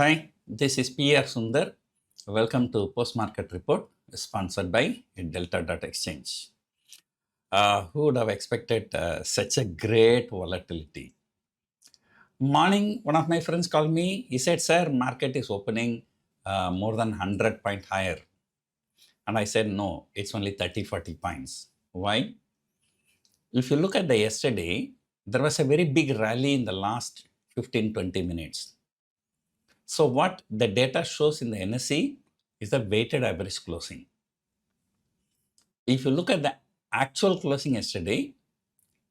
Hi, this is PR Sundar. Welcome to Post Market Report, sponsored by Delta Exchange. Who would have expected such a great volatility? Morning, one of my friends called me. He said, "Sir, market is opening more than 100 point higher." And I said, "No, it's only 30, 40 points." Why? If you look at the yesterday, there was a very big rally in the last 15, 20 minutes. So what the data shows in the NSE is the weighted average closing. If you look at the actual closing yesterday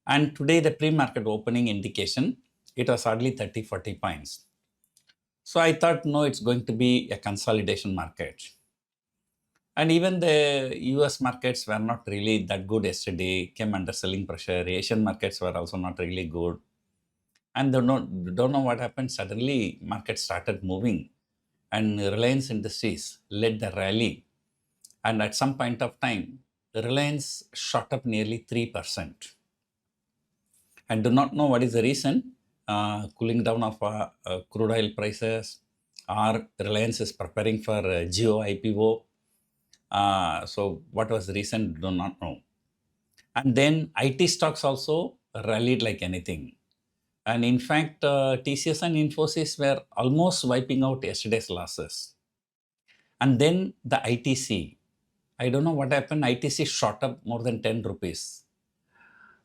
and today the pre-market opening indication, it was hardly 30, 40 points. So I thought, no, it's going to be a consolidation market. And even the US markets were not really that good yesterday, came under selling pressure. Asian markets were also not really good. And don't know what happened. Suddenly, market started moving and Reliance Industries led the rally. And at some point of time, Reliance shot up nearly 3%. And do not know what is the reason, cooling down of crude oil prices, or Reliance is preparing for Geo IPO. So what was the reason, do not know. And then IT stocks also rallied like anything. And in fact, TCS and Infosys were almost wiping out yesterday's losses. And then the ITC, I don't know what happened, ITC shot up more than 10 rupees.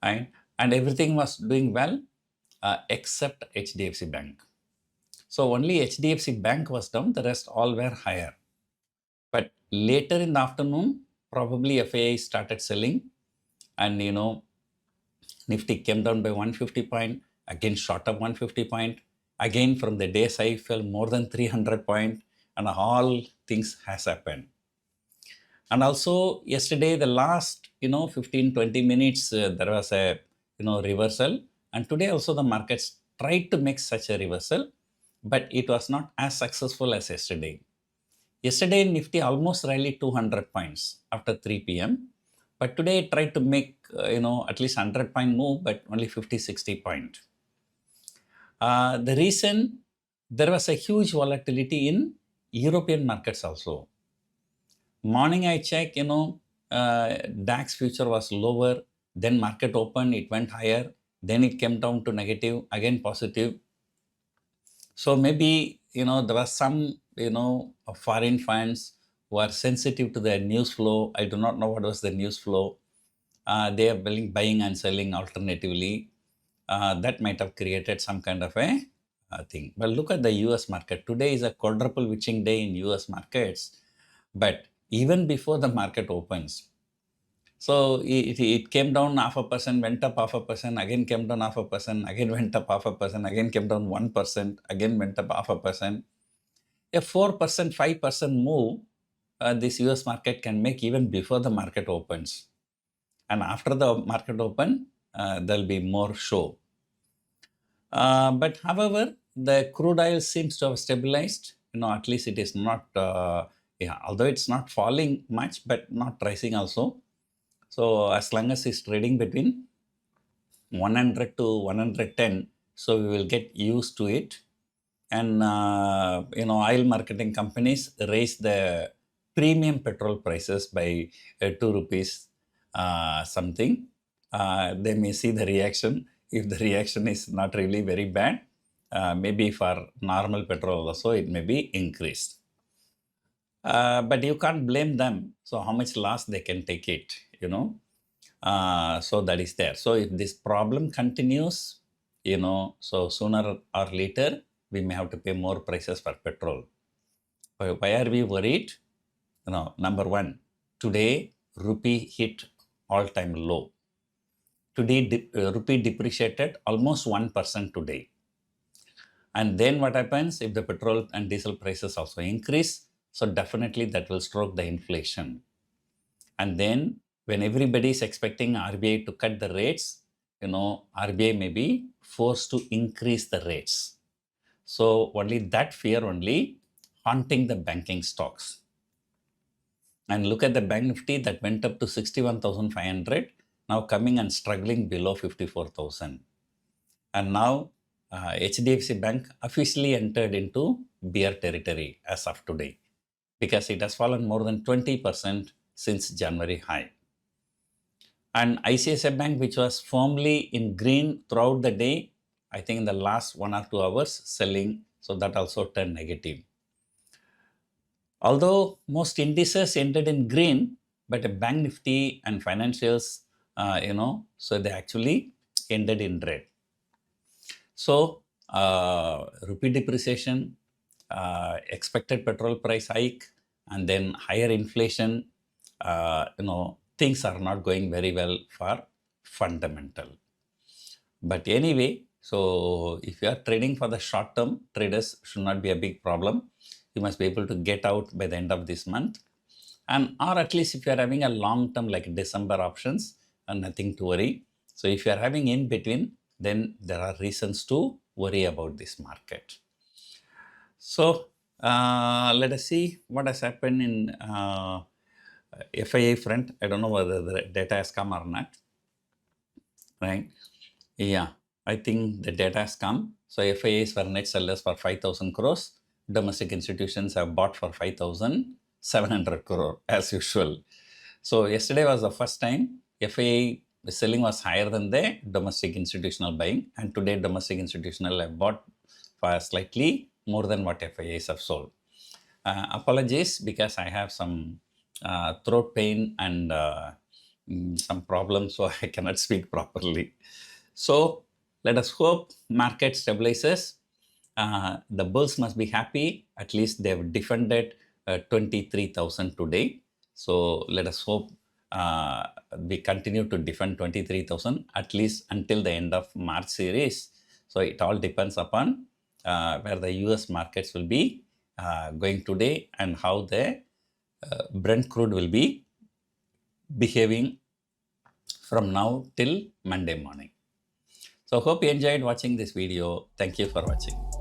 Right? And everything was doing well except HDFC Bank. So only HDFC Bank was down, the rest all were higher. But later in the afternoon, probably FII started selling and Nifty came down by 150 point, again shot up 150 point, again from the day's high fell more than 300 point, and all things has happened. And also yesterday, the last 15-20 minutes, there was a reversal, and today also the markets tried to make such a reversal, but it was not as successful as yesterday. Yesterday, Nifty almost rallied 200 points after 3 p.m. But today it tried to make, at least 100 point move, but only 50, 60 point. The reason, there was a huge volatility in European markets also. Morning I check, DAX future was lower, then market opened, it went higher, then it came down to negative, again positive. So maybe, there was some, foreign funds who are sensitive to the news flow. I do not know what was the news flow. They are buying and selling alternatively. That might have created some kind of a thing. But look at the US market. Today is a quadruple witching day in US markets. But even before the market opens, so it came down 0.5%, went up 0.5%, again came down 0.5%, again went up 0.5%, again came down 1%, again went up 0.5%. A 4%, 5% move, this US market can make even before the market opens. And after the market open, there'll be more show. But however, the crude oil seems to have stabilized. At least it is not, although it's not falling much, but not rising also. So as long as it's trading between 100 to 110, so we will get used to it. And, oil marketing companies raise the premium petrol prices by 2 rupees something. They may see the reaction. If the reaction is not really very bad, maybe for normal petrol also it may be increased. But you can't blame them. So how much loss they can take it, so that is there. So if this problem continues, so sooner or later, we may have to pay more prices for petrol. Why are we worried? Number one, today rupee hit all-time low. Today rupee depreciated almost 1% today. And then what happens if the petrol and diesel prices also increase? So definitely that will stroke the inflation. And then when everybody is expecting RBI to cut the rates, RBI may be forced to increase the rates. So only that fear only haunting the banking stocks. And look at the Bank Nifty that went up to 61,500, now coming and struggling below 54,000. And now HDFC Bank officially entered into bear territory as of today because it has fallen more than 20% since January high. And ICICI Bank, which was firmly in green throughout the day, I think in the last 1 or 2 hours selling, so that also turned negative. Although most indices ended in green, but Bank Nifty and financials, so they actually ended in red. So, rupee depreciation, expected petrol price hike, and then higher inflation, things are not going very well for fundamental. But anyway, so if you are trading for the short term, traders should not be a big problem. You must be able to get out by the end of this month. And or at least if you are having a long term like December options, nothing to worry. So if you are having in between, then there are reasons to worry about this market. So let us see what has happened in FII front. I don't know whether the data has come or not. Right? Yeah, I think the data has come. So FIIs were net sellers for 5,000 crores. Domestic institutions have bought for 5,700 crore as usual. So yesterday was the first time FII selling was higher than the domestic institutional buying, and today domestic institutional have bought for slightly more than what FIIs have sold. Apologies because I have some throat pain and some problems, so I cannot speak properly. So let us hope market stabilizes. The bulls must be happy. At least they have defended 23,000 today. So let us hope we continue to defend 23,000 at least until the end of March series. So it all depends upon where the US markets will be going today and how the Brent crude will be behaving from now till Monday morning. So hope you enjoyed watching this video. Thank you for watching.